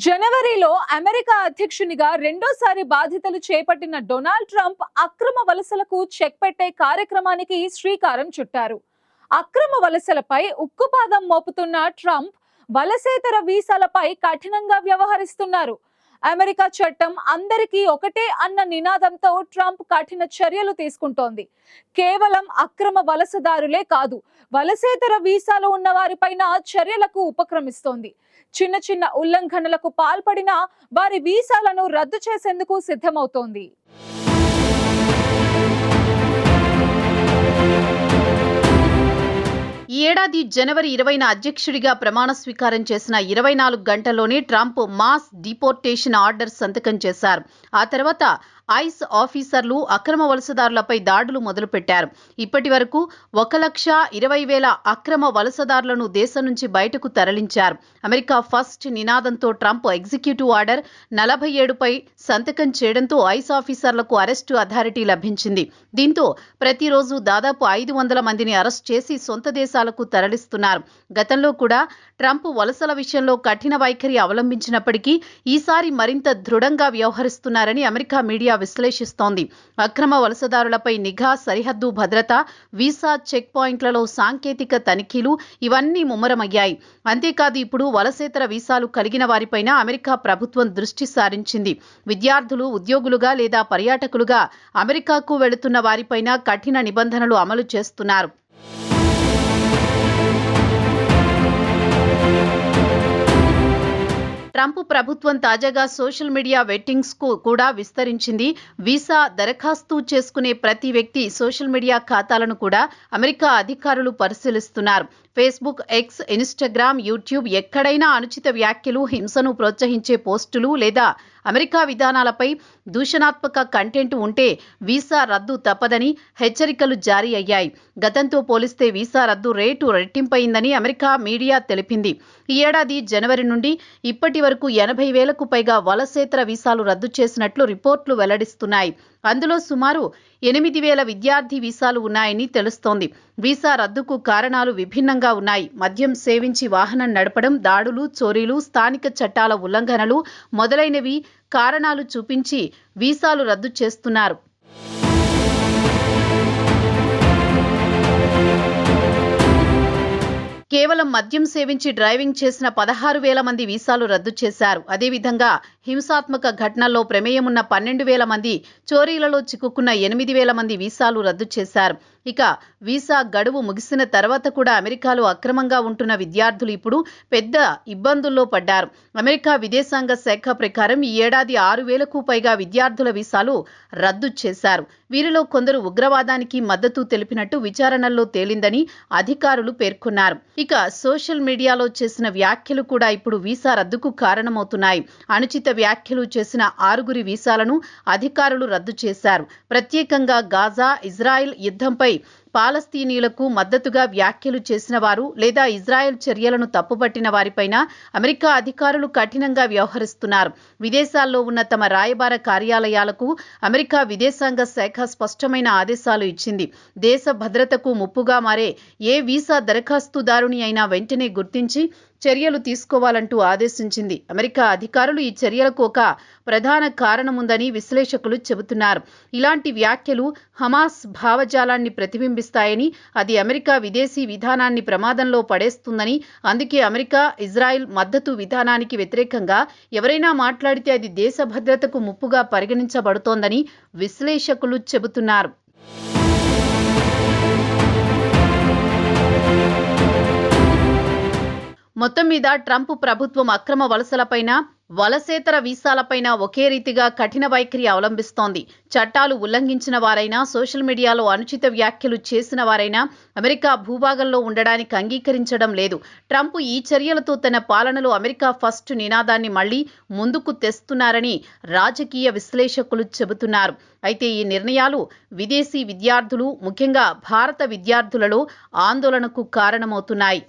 జనవరిలో అమెరికా అధ్యక్షునిగా రెండోసారి బాధ్యతలు చేపట్టిన డొనాల్డ్ ట్రంప్ అక్రమ వలసలకు చెక్ పెట్టే కార్యక్రమానికి శ్రీకారం చుట్టారు. అక్రమ వలసలపై ఉక్కుపాదం మోపుతున్న ట్రంప్ వలసేతర వీసాలపై కఠినంగా వ్యవహరిస్తున్నారు. అమెరికా చట్టం అందరికీ ఒకటే అన్న నినాదంతో ట్రంప్ కఠిన చర్యలు తీసుకుంటోంది. కేవలం అక్రమ వలసదారులే కాదు, వలసేతర వీసాలు ఉన్న వారిపైన చర్యలకు ఉపక్రమిస్తోంది. చిన్న చిన్న ఉల్లంఘనలకు పాల్పడిన వారి వీసాలను రద్దు చేసేందుకు సిద్ధమవుతోంది. ఈ ఏడాది జనవరి 20న అధ్యక్షుడిగా ప్రమాణ స్వీకారం చేసిన 24 గంటల్లోనే ట్రంప్ మాస్ డిపోర్టేషన్ ఆర్డర్ సంతకం చేశారు. ఆ తర్వాత ఐస్ ఆఫీసర్లు అక్రమ వలసదారులపై దాడులు మొదలుపెట్టారు. ఇప్పటి వరకు 1,20,000 అక్రమ వలసదారులను దేశం నుంచి బయటకు తరలించారు. అమెరికా ఫస్ట్ నినాదంతో ట్రంప్ ఎగ్జిక్యూటివ్ ఆర్డర్ 47పై సంతకం చేయడంతో ఐస్ ఆఫీసర్లకు అరెస్టు అథారిటీ లభించింది. దీంతో ప్రతిరోజు దాదాపు 500 మందిని అరెస్ట్ చేసి సొంత దేశాలకు తరలిస్తున్నారు. గతంలో కూడా ట్రంప్ వలసల విషయంలో కఠిన వైఖరి అవలంబించినప్పటికీ ఈసారి మరింత దృఢంగా వ్యవహరిస్తున్నారని అమెరికా మీడియా విశ్లేషిస్తోంది. అక్రమ వలసదారులపై నిఘా, సరిహద్దు భద్రత, వీసా చెక్ పాయింట్లలో సాంకేతిక తనిఖీలు ఇవన్నీ ముమ్మరమయ్యాయి. అంతేకాదు ఇప్పుడు వలసేతర వీసాలు కలిగిన వారిపైన అమెరికా ప్రభుత్వం దృష్టి సారించింది. విద్యార్థులు, ఉద్యోగులుగా లేదా పర్యాటకులుగా అమెరికాకు వెళుతున్న వారిపైన కఠిన నిబంధనలు అమలు చేస్తున్నారు. ట్రంప్ ప్రభుత్వం తాజాగా సోషల్ మీడియా వెట్టింగ్స్ కు కూడా విస్తరించింది. వీసా దరఖాస్తు చేసుకునే ప్రతి వ్యక్తి సోషల్ మీడియా ఖాతాలను కూడా అమెరికా అధికారులు పరిశీలిస్తున్నారు. ఫేస్బుక్, ఎక్స్, ఇన్స్టాగ్రామ్, యూట్యూబ్ ఎక్కడైనా అనుచిత వ్యాఖ్యలు, హింసను ప్రోత్సహించే పోస్టులు లేదా అమెరికా విధానాలపై దూషణాత్మక కంటెంట్ ఉంటే వీసా రద్దు తప్పదని హెచ్చరికలు జారీ అయ్యాయి. గతంతో పోలిస్తే వీసా రద్దు రేటు రెట్టింపయిందని అమెరికా మీడియా తెలిపింది. ఈ ఏడాది జనవరి నుండి ఇప్పటి వరకు 80,000కు పైగా వలసేతర వీసాలు రద్దు చేసినట్లు రిపోర్టులు వెల్లడిస్తున్నాయి. అందులో సుమారు 8,000 విద్యార్థి వీసాలు ఉన్నాయని తెలుస్తోంది. వీసా రద్దుకు కారణాలు విభిన్నంగా ఉన్నాయి. మద్యం సేవించి వాహనం నడపడం, దాడులు, చోరీలు, స్థానిక చట్టాల ఉల్లంఘనలు మొదలైనవి కారణాలు చూపించి వీసాలు రద్దు చేస్తున్నారు. కేవలం మద్యం సేవించి డ్రైవింగ్ చేసిన 16,000 మంది వీసాలు రద్దు చేశారు. అదేవిధంగా హింసాత్మక ఘటనల్లో ప్రమేయమున్న 12,000 మంది, చోరీలలో చిక్కుకున్న 8,000 మంది వీసాలు రద్దు చేశారు. ఇక వీసా గడువు ముగిసిన తర్వాత కూడా అమెరికాలో అక్రమంగా ఉంటున్న విద్యార్థులు ఇప్పుడు పెద్ద ఇబ్బందుల్లో పడ్డారు. అమెరికా విదేశాంగ శాఖ ప్రకారం ఈ ఏడాది 6,000కు పైగా విద్యార్థుల వీసాలు రద్దు చేశారు. వీరిలో కొందరు ఉగ్రవాదానికి మద్దతు తెలిపినట్టు విచారణల్లో తేలిందని అధికారులు పేర్కొన్నారు. ఇక సోషల్ మీడియాలో చేసిన వ్యాఖ్యలు కూడా ఇప్పుడు వీసా రద్దుకు కారణమవుతున్నాయి. అనుచిత వ్యాఖ్యలు చేసిన 6 వీసాలను అధికారులు రద్దు చేశారు. ప్రత్యేకంగా గాజా, ఇజ్రాయెల్ యుద్ధంపై పాలస్తీనీయులకు మద్దతుగా వ్యాఖ్యలు చేసిన వారు లేదా ఇజ్రాయెల్ చర్యలను తప్పుపట్టిన వారిపైన అమెరికా అధికారులు కఠినంగా వ్యవహరిస్తున్నారు. విదేశాల్లో ఉన్న తమ రాయబార కార్యాలయాలకు అమెరికా విదేశాంగ శాఖ స్పష్టమైన ఆదేశాలు ఇచ్చింది. దేశ భద్రతకు ముప్పుగా మారే ఏ వీసా దరఖాస్తుదారుని అయినా వెంటనే గుర్తించి చర్యలు తీసుకోవాలంటూ ఆదేశించింది. అమెరికా అధికారులు ఈ చర్యలకు ఒక ప్రధాన కారణముందని విశ్లేషకులు చెబుతున్నారు. ఇలాంటి వ్యాఖ్యలు హమాస్ భావజాలాన్ని ప్రతిబింబిస్తాయని, అది అమెరికా విదేశీ విధానాన్ని ప్రమాదంలో పడేస్తుందని, అందుకే అమెరికా, ఇజ్రాయెల్ మద్దతు విధానానికి వ్యతిరేకంగా ఎవరైనా మాట్లాడితే అది దేశ భద్రతకు ముప్పుగా పరిగణించబడుతోందని విశ్లేషకులు చెబుతున్నారు. మొత్తం మీద ట్రంప్ ప్రభుత్వం అక్రమ వలసలపైన, వలసేతర వీసాలపైన ఒకే రీతిగా కఠిన వైఖరి అవలంబిస్తోంది. చట్టాలు ఉల్లంఘించిన వారైనా, సోషల్ మీడియాలో అనుచిత వ్యాఖ్యలు చేసిన వారైనా అమెరికా భూభాగంలో ఉండడానికి అంగీకరించడం లేదు. ట్రంప్ ఈ చర్యలతో తన పాలనలో అమెరికా ఫస్ట్ నినాదాన్ని మళ్లీ ముందుకు తెస్తున్నారని రాజకీయ విశ్లేషకులు చెబుతున్నారు. అయితే ఈ నిర్ణయాలు విదేశీ విద్యార్థులు, ముఖ్యంగా భారత విద్యార్థులలో ఆందోళనకు కారణమవుతున్నాయి.